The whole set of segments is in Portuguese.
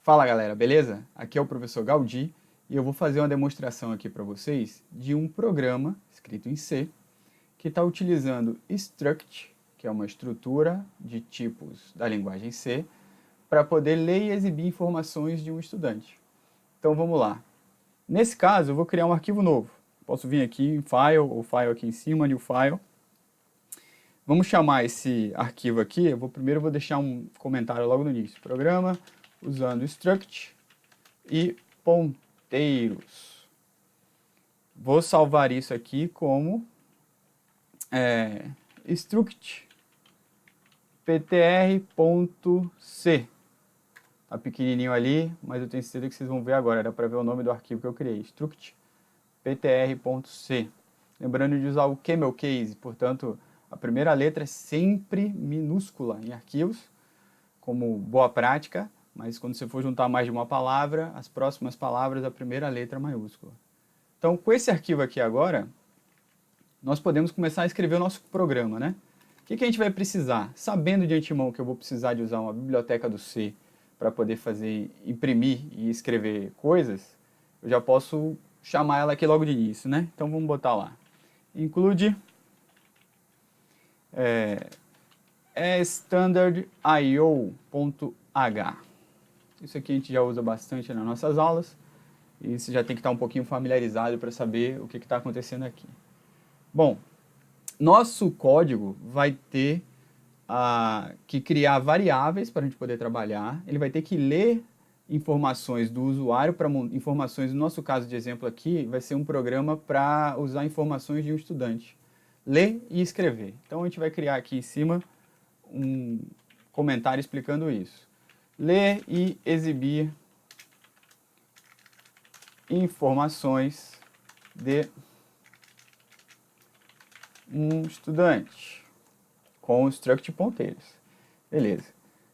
Fala galera, beleza? Aqui é o professor Gaudi e eu vou fazer uma demonstração aqui para vocês de um programa escrito em C que está utilizando struct, que é uma estrutura de tipos da linguagem C, para poder ler e exibir informações de um estudante. Então vamos lá. Nesse caso eu vou criar um arquivo novo. Posso vir aqui em File ou File aqui em cima, New File. Vamos chamar esse arquivo aqui, primeiro eu vou deixar um comentário logo no início. Programa usando struct e ponteiros. Vou salvar isso aqui como struct ptr.c. Tá pequenininho ali, mas eu tenho certeza que vocês vão ver agora. Dá para ver o nome do arquivo que eu criei, struct ptr.c. Lembrando de usar o camel case, portanto, a primeira letra é sempre minúscula em arquivos, como boa prática, mas quando você for juntar mais de uma palavra, as próximas palavras, a primeira letra é maiúscula. Então, com esse arquivo aqui agora, nós podemos começar a escrever o nosso programa, né? O que a gente vai precisar? Sabendo de antemão que eu vou precisar de usar uma biblioteca do C para poder imprimir e escrever coisas, eu já posso chamar ela aqui logo de início, né? Então, vamos botar lá. Include standardIO.h. Isso aqui a gente já usa bastante nas nossas aulas, e você já tem que estar um pouquinho familiarizado para saber o que está acontecendo aqui. Bom, nosso código vai ter que criar variáveis para a gente poder trabalhar, ele vai ter que ler informações do usuário para informações, no nosso caso de exemplo aqui, vai ser um programa para usar informações de um estudante. Ler e escrever. Então a gente vai criar aqui em cima um comentário explicando isso. Ler e exibir informações de um estudante com o struct ponteiros. Beleza.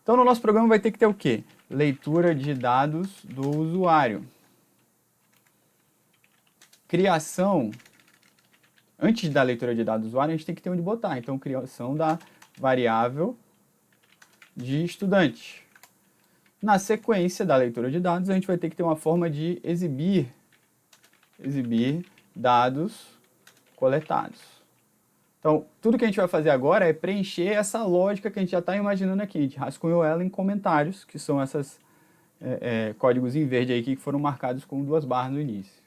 Então no nosso programa vai ter que ter o quê? Leitura de dados do usuário. Criação. Antes da leitura de dados do usuário, a gente tem que ter onde botar. Então, criação da variável de estudante. Na sequência da leitura de dados, a gente vai ter que ter uma forma de exibir dados coletados. Então, tudo que a gente vai fazer agora é preencher essa lógica que a gente já está imaginando aqui. A gente rascunhou ela em comentários, que são esses códigos em verde aí que foram marcados com 2 barras no início.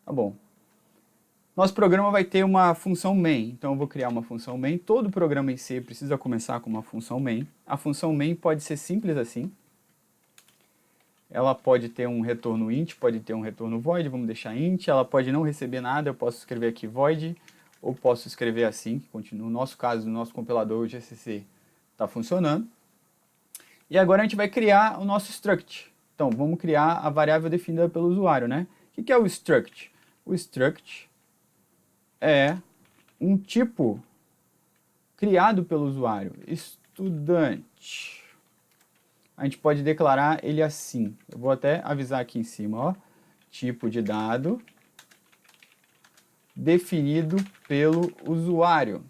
Tá bom. Nosso programa vai ter uma função main, então eu vou criar uma função main. Todo programa em C precisa começar com uma função main. A função main pode ser simples assim. Ela pode ter um retorno int, pode ter um retorno void, vamos deixar int. Ela pode não receber nada, eu posso escrever aqui void, ou posso escrever assim, que continua. No nosso caso, no nosso compilador, o GCC está funcionando. E agora a gente vai criar o nosso struct. Então, vamos criar a variável definida pelo usuário, né? O que é o struct? O struct é um tipo criado pelo usuário, estudante. A gente pode declarar ele assim. Eu vou até avisar aqui em cima, ó. Tipo de dado definido pelo usuário.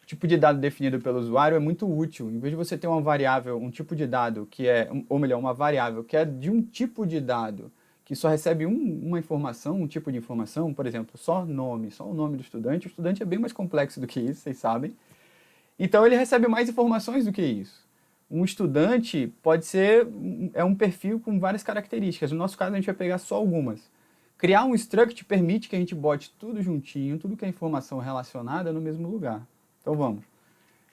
O tipo de dado definido pelo usuário é muito útil. Em vez de você ter uma variável, um tipo de dado que é, ou melhor, uma variável que é de um tipo de dado que só recebe uma informação, um tipo de informação, por exemplo, só o nome do estudante. O estudante é bem mais complexo do que isso, vocês sabem. Então ele recebe mais informações do que isso. Um estudante pode ser um perfil com várias características. No nosso caso, a gente vai pegar só algumas. Criar um struct permite que a gente bote tudo juntinho, tudo que é informação relacionada no mesmo lugar. Então vamos.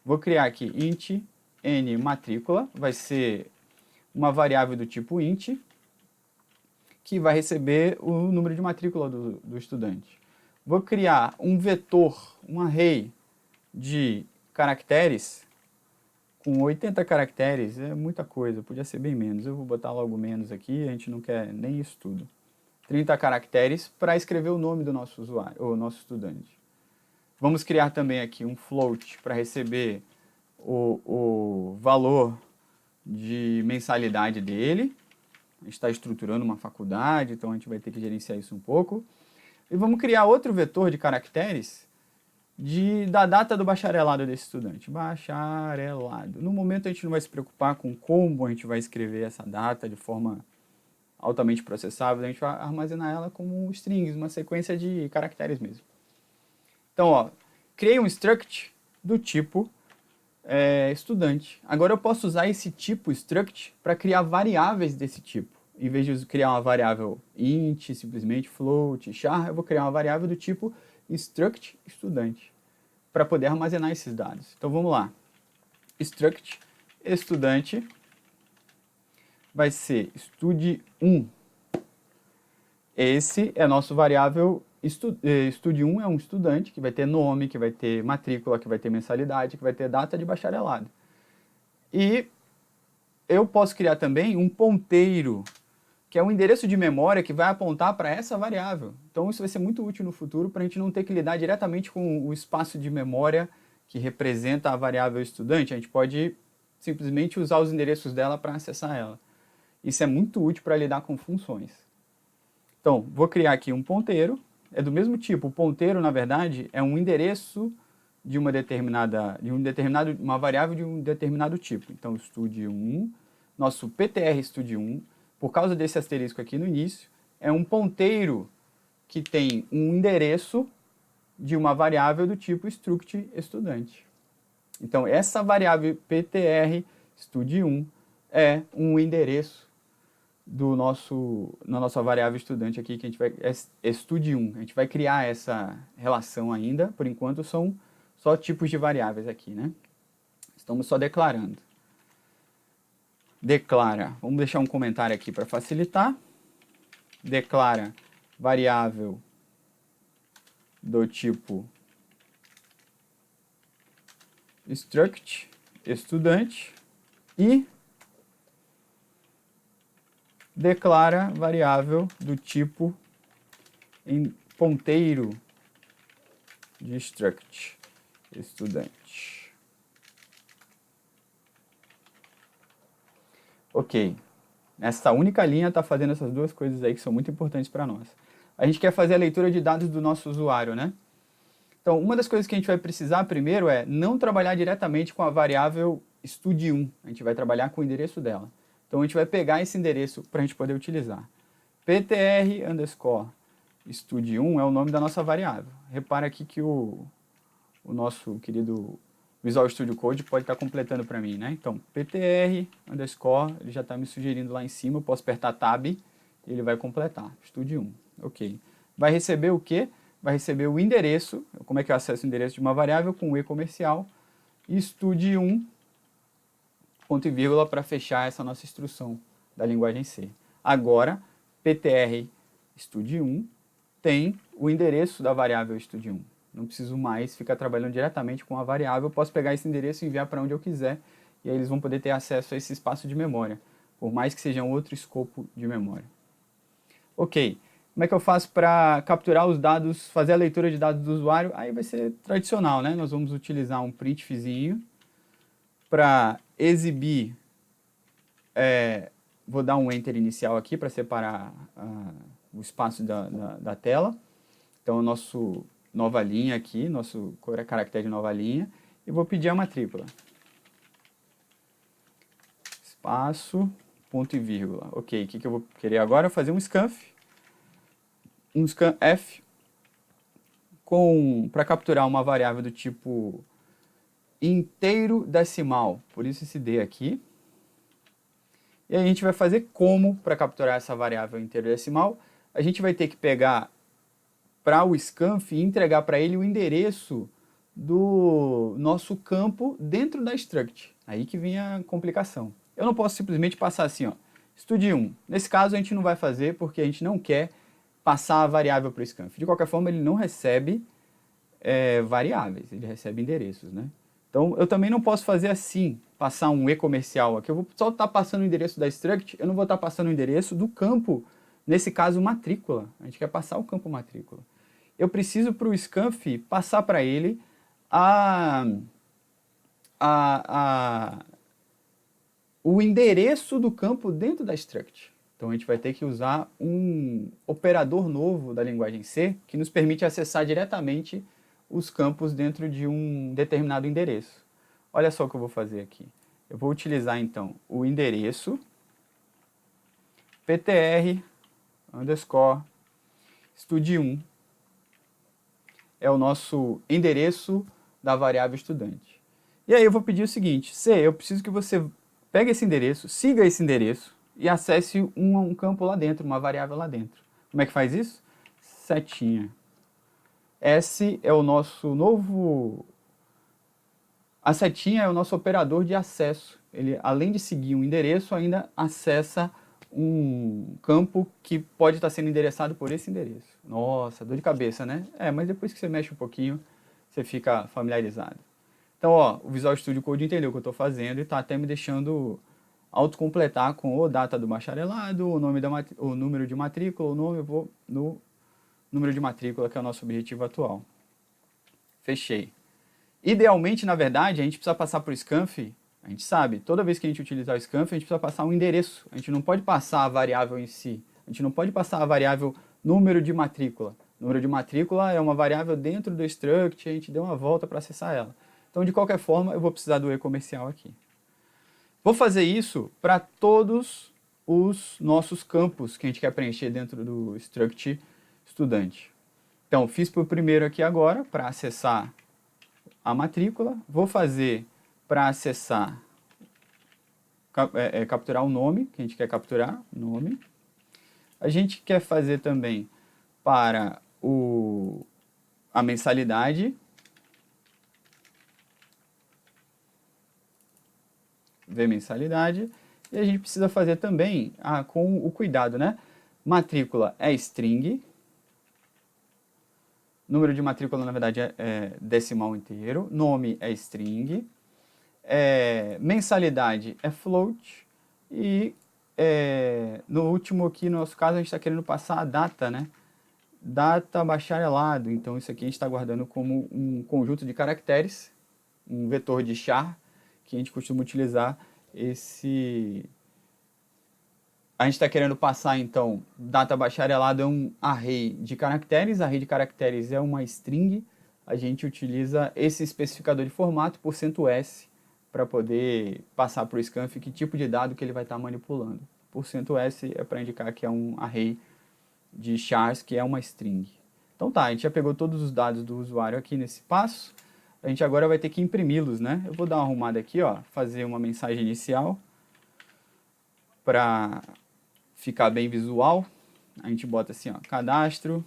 Vou criar aqui int n matrícula, vai ser uma variável do tipo int, que vai receber o número de matrícula do estudante. Vou criar um vetor, um array de caracteres, com 80 caracteres, é muita coisa, podia ser bem menos. Eu vou botar logo menos aqui, a gente não quer nem isso tudo. 30 caracteres para escrever o nome do nosso usuário, ou nosso estudante. Vamos criar também aqui um float para receber o valor de mensalidade dele. A gente está estruturando uma faculdade, então a gente vai ter que gerenciar isso um pouco. E vamos criar outro vetor de caracteres da data do bacharelado desse estudante. Bacharelado. No momento a gente não vai se preocupar com como a gente vai escrever essa data de forma altamente processável, a gente vai armazenar ela como strings, uma sequência de caracteres mesmo. Então, ó, criei um struct do tipo estudante. Agora eu posso usar esse tipo struct para criar variáveis desse tipo. Em vez de criar uma variável int, simplesmente float, char, eu vou criar uma variável do tipo struct estudante para poder armazenar esses dados. Então vamos lá. Struct estudante vai ser stud1. Esse é nosso variável stud1, é um estudante que vai ter nome, que vai ter matrícula, que vai ter mensalidade, que vai ter data de bacharelado. E eu posso criar também um ponteiro, que é um endereço de memória que vai apontar para essa variável. Então isso vai ser muito útil no futuro para a gente não ter que lidar diretamente com o espaço de memória que representa a variável estudante. A gente pode simplesmente usar os endereços dela para acessar ela. Isso é muito útil para lidar com funções. Então, vou criar aqui um ponteiro. É do mesmo tipo. O ponteiro, na verdade, é um endereço de uma variável de um determinado tipo. Então, stud1, nosso ptr stud1, por causa desse asterisco aqui no início, é um ponteiro que tem um endereço de uma variável do tipo struct estudante. Então, essa variável ptr stud1 é um endereço na nossa variável estudante aqui, que a gente vai, stud1. A gente vai criar essa relação ainda, por enquanto são só tipos de variáveis aqui, né? Estamos só declarando. Declara, vamos deixar um comentário aqui para facilitar. Declara variável do tipo struct estudante e declara variável do tipo em ponteiro de struct estudante. Ok. Essa única linha está fazendo essas duas coisas aí que são muito importantes para nós. A gente quer fazer a leitura de dados do nosso usuário, né? Então, uma das coisas que a gente vai precisar primeiro é não trabalhar diretamente com a variável stud1. A gente vai trabalhar com o endereço dela. Então, a gente vai pegar esse endereço para a gente poder utilizar. ptr_stud1 é o nome da nossa variável. Repara aqui que o nosso querido Visual Studio Code pode estar completando para mim, né? Então, ptr_, ele já está me sugerindo lá em cima, eu posso apertar Tab e ele vai completar. Stud1, ok. Vai receber o quê? Vai receber o endereço, como é que eu acesso o endereço de uma variável com o e comercial, e stud1, ponto e vírgula, para fechar essa nossa instrução da linguagem C. Agora, ptr stud1 tem o endereço da variável stud1. Não preciso mais ficar trabalhando diretamente com a variável, eu posso pegar esse endereço e enviar para onde eu quiser, e aí eles vão poder ter acesso a esse espaço de memória, por mais que seja um outro escopo de memória. Ok, como é que eu faço para capturar os dados, fazer a leitura de dados do usuário? Aí vai ser tradicional, né? Nós vamos utilizar um printfzinho para exibir, vou dar um enter inicial aqui para separar o espaço da tela. Então, nosso nova linha aqui, nosso caractere de nova linha, e vou pedir a matrícula. Espaço, ponto e vírgula. Ok, o que eu vou querer agora? Fazer um scanf. Um scanf para capturar uma variável do tipo inteiro decimal, por isso esse D aqui. E aí a gente vai fazer como para capturar essa variável inteiro decimal. A gente vai ter que pegar para o scanf e entregar para ele o endereço do nosso campo dentro da struct. Aí que vem a complicação. Eu não posso simplesmente passar assim, ó, stud1. Nesse caso a gente não vai fazer porque a gente não quer passar a variável para o scanf. De qualquer forma, ele não recebe variáveis, ele recebe endereços, né? Então, eu também não posso fazer assim, passar um e-comercial aqui. Eu vou só estar passando o endereço da struct, eu não vou estar passando o endereço do campo, nesse caso, matrícula. A gente quer passar o campo matrícula. Eu preciso, para o scanf, passar para ele o endereço do campo dentro da struct. Então, a gente vai ter que usar um operador novo da linguagem C que nos permite acessar diretamente os campos dentro de um determinado endereço. Olha só o que eu vou fazer aqui. Eu vou utilizar, então, o endereço ptr underscore studi1 é o nosso endereço da variável estudante. E aí eu vou pedir o seguinte, eu preciso que você pegue esse endereço, siga esse endereço e acesse um campo lá dentro, uma variável lá dentro. Como é que faz isso? Setinha. Esse é o nosso novo... A setinha é o nosso operador de acesso. Ele, além de seguir um endereço, ainda acessa um campo que pode estar sendo endereçado por esse endereço. Nossa, dor de cabeça, né? Mas depois que você mexe um pouquinho, você fica familiarizado. Então, ó, o Visual Studio Code entendeu o que eu estou fazendo e está até me deixando autocompletar com a data do bacharelado, o número de matrícula, eu vou no número de matrícula, que é o nosso objetivo atual. Fechei. Idealmente, na verdade, a gente precisa passar por scanf, a gente sabe, toda vez que a gente utilizar o scanf, a gente precisa passar um endereço. A gente não pode passar a variável em si. A gente não pode passar a variável número de matrícula. Número de matrícula é uma variável dentro do struct, a gente deu uma volta para acessar ela. Então, de qualquer forma, eu vou precisar do e-comercial aqui. Vou fazer isso para todos os nossos campos que a gente quer preencher dentro do struct estudante. Então, fiz para o primeiro aqui agora, para acessar a matrícula. Vou fazer para acessar, capturar o nome, que a gente quer capturar, nome. A gente quer fazer também para a mensalidade. Ver mensalidade. E a gente precisa fazer também com o cuidado, né? Matrícula é string. Número de matrícula, na verdade, é decimal inteiro. Nome é string. Mensalidade é float. E no último aqui, no nosso caso, a gente está querendo passar a data, né? Data bacharelado. Então, isso aqui a gente está guardando como um conjunto de caracteres, um vetor de char, que a gente costuma utilizar A gente está querendo passar, então, data bacharelado é um array de caracteres. Array de caracteres é uma string. A gente utiliza esse especificador de formato, %s, para poder passar para o scanf que tipo de dado que ele vai estar manipulando. %s é para indicar que é um array de chars, que é uma string. Então tá, a gente já pegou todos os dados do usuário aqui nesse passo. A gente agora vai ter que imprimi-los, né? Eu vou dar uma arrumada aqui, ó, fazer uma mensagem inicial para ficar bem visual. A gente bota assim, ó, cadastro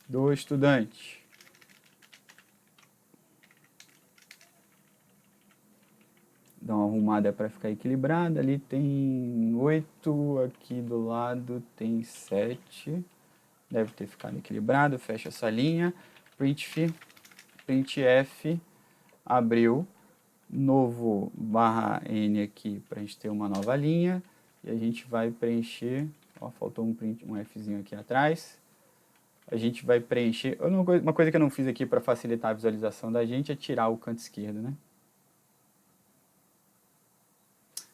do estudante. Dá uma arrumada para ficar equilibrada. Ali tem 8, aqui do lado tem 7. Deve ter ficado equilibrado. Fecha essa linha. Printf abriu novo /n aqui para a gente ter uma nova linha. E a gente vai preencher, ó, faltou um Fzinho aqui atrás. A gente vai preencher, uma coisa que eu não fiz aqui para facilitar a visualização da gente é tirar o canto esquerdo, né?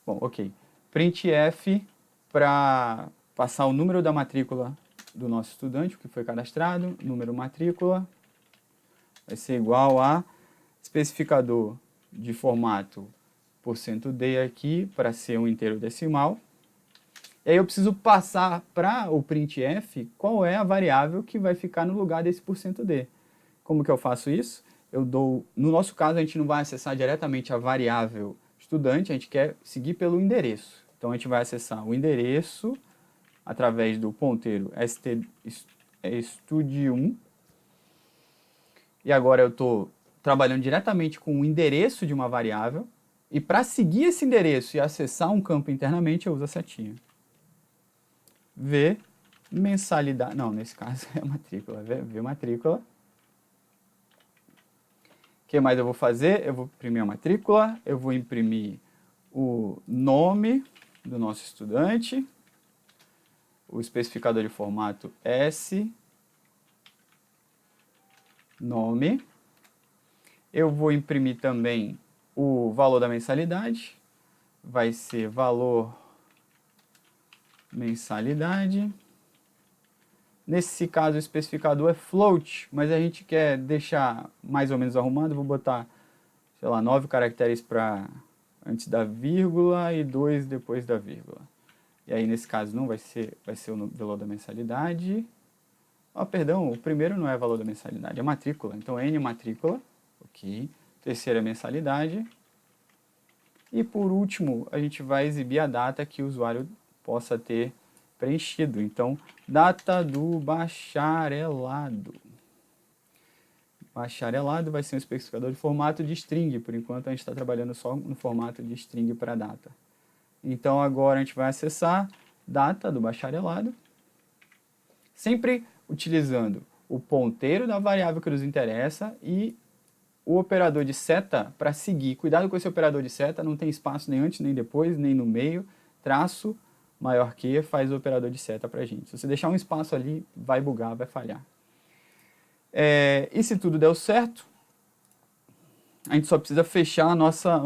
Bom, ok. Printf para passar o número da matrícula do nosso estudante, o que foi cadastrado, número matrícula, vai ser igual a especificador de formato %d aqui, para ser um inteiro decimal. E aí eu preciso passar para o printf qual é a variável que vai ficar no lugar desse %d. Como que eu faço isso? No nosso caso, a gente não vai acessar diretamente a variável estudante, a gente quer seguir pelo endereço. Então, a gente vai acessar o endereço através do ponteiro std1. E agora eu estou trabalhando diretamente com o endereço de uma variável. E para seguir esse endereço e acessar um campo internamente, eu uso a setinha. Ver mensalidade. Não, nesse caso é matrícula. Ver matrícula. O que mais eu vou fazer? Eu vou imprimir a matrícula. Eu vou imprimir o nome do nosso estudante. O especificador de formato S. Nome. Eu vou imprimir também o valor da mensalidade. Vai ser valor mensalidade. Nesse caso, o especificador é float, mas a gente quer deixar mais ou menos arrumado. Vou botar, sei lá, 9 caracteres para antes da vírgula e 2 depois da vírgula. E aí, nesse caso, não vai ser o valor da mensalidade. Perdão, o primeiro não é valor da mensalidade, é matrícula. Então, N matrícula, ok. Terceira mensalidade. E por último, a gente vai exibir a data que o usuário possa ter preenchido. Então, data do bacharelado. Bacharelado vai ser um especificador de formato de string. Por enquanto, a gente está trabalhando só no formato de string para data. Então, agora a gente vai acessar data do bacharelado, sempre utilizando o ponteiro da variável que nos interessa e o operador de seta para seguir. Cuidado com esse operador de seta, não tem espaço nem antes, nem depois, nem no meio. Traço maior que faz o operador de seta para a gente. Se você deixar um espaço ali, vai bugar, vai falhar. E se tudo der certo, a gente só precisa fechar o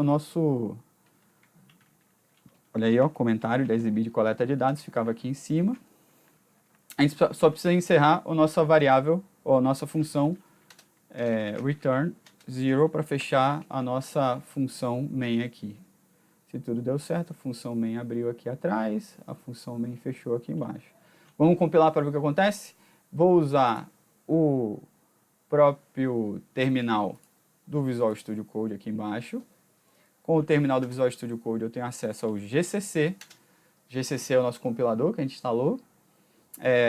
nosso... Olha aí, ó, comentário da exibir de coleta de dados, ficava aqui em cima. A gente só precisa encerrar a nossa variável, ou a nossa função return 0 para fechar a nossa função main aqui. Se tudo deu certo, a função main abriu aqui atrás, a função main fechou aqui embaixo. Vamos compilar para ver o que acontece? Vou usar o próprio terminal do Visual Studio Code aqui embaixo. Com o terminal do Visual Studio Code eu tenho acesso ao GCC. GCC é o nosso compilador que a gente instalou.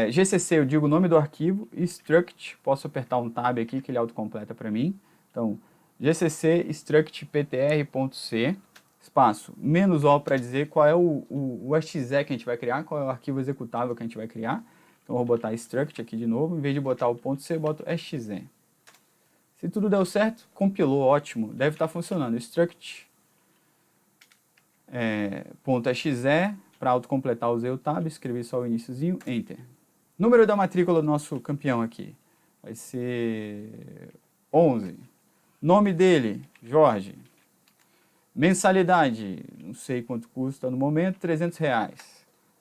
GCC eu digo o nome do arquivo, struct, posso apertar um tab aqui que ele autocompleta para mim. Então, gcc struct ptr.c, espaço, -o para dizer qual é o exe que a gente vai criar, qual é o arquivo executável que a gente vai criar. Então, eu vou botar struct aqui de novo, em vez de botar o .c, eu boto exe. Se tudo deu certo, compilou, ótimo, deve estar funcionando. Struct .exe, para autocompletar, usei o tab, escrevi só o iniciozinho, enter. Número da matrícula do nosso campeão aqui vai ser 11. Nome dele, Jorge. Mensalidade, não sei quanto custa no momento, R$300.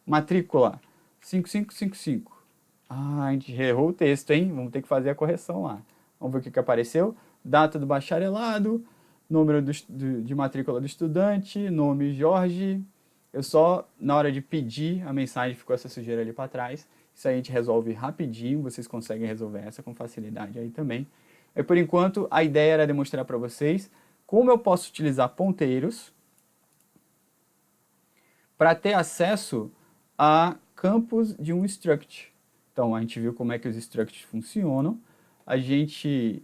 Matrícula, 5555. A gente errou o texto, hein? Vamos ter que fazer a correção lá. Vamos ver o que apareceu. Data do bacharelado, número de matrícula do estudante, nome Jorge. Eu só, na hora de pedir a mensagem, ficou essa sujeira ali para trás. Isso aí a gente resolve rapidinho, vocês conseguem resolver essa com facilidade aí também. Por enquanto, a ideia era demonstrar para vocês como eu posso utilizar ponteiros para ter acesso a campos de um struct. Então, a gente viu como é que os structs funcionam. A gente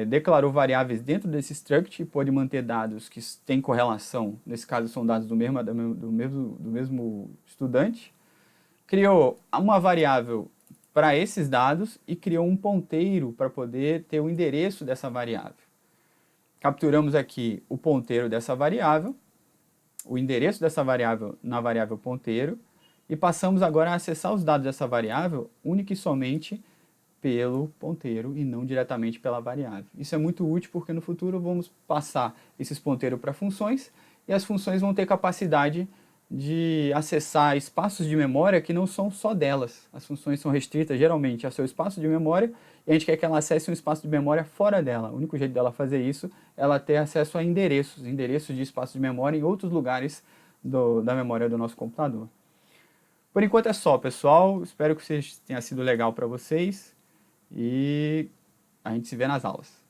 declarou variáveis dentro desse struct e pode manter dados que têm correlação. Nesse caso, são dados do mesmo estudante. Criou uma variável para esses dados e criou um ponteiro para poder ter o endereço dessa variável. Capturamos aqui o ponteiro dessa variável, o endereço dessa variável na variável ponteiro, e passamos agora a acessar os dados dessa variável única e somente pelo ponteiro e não diretamente pela variável. Isso é muito útil porque no futuro vamos passar esses ponteiros para funções e as funções vão ter capacidade de acessar espaços de memória que não são só delas. As funções são restritas geralmente ao seu espaço de memória e a gente quer que ela acesse um espaço de memória fora dela. O único jeito dela fazer isso é ela ter acesso a endereços de espaço de memória em outros lugares da memória do nosso computador. Por enquanto é só, pessoal. Espero que tenha sido legal para vocês e a gente se vê nas aulas.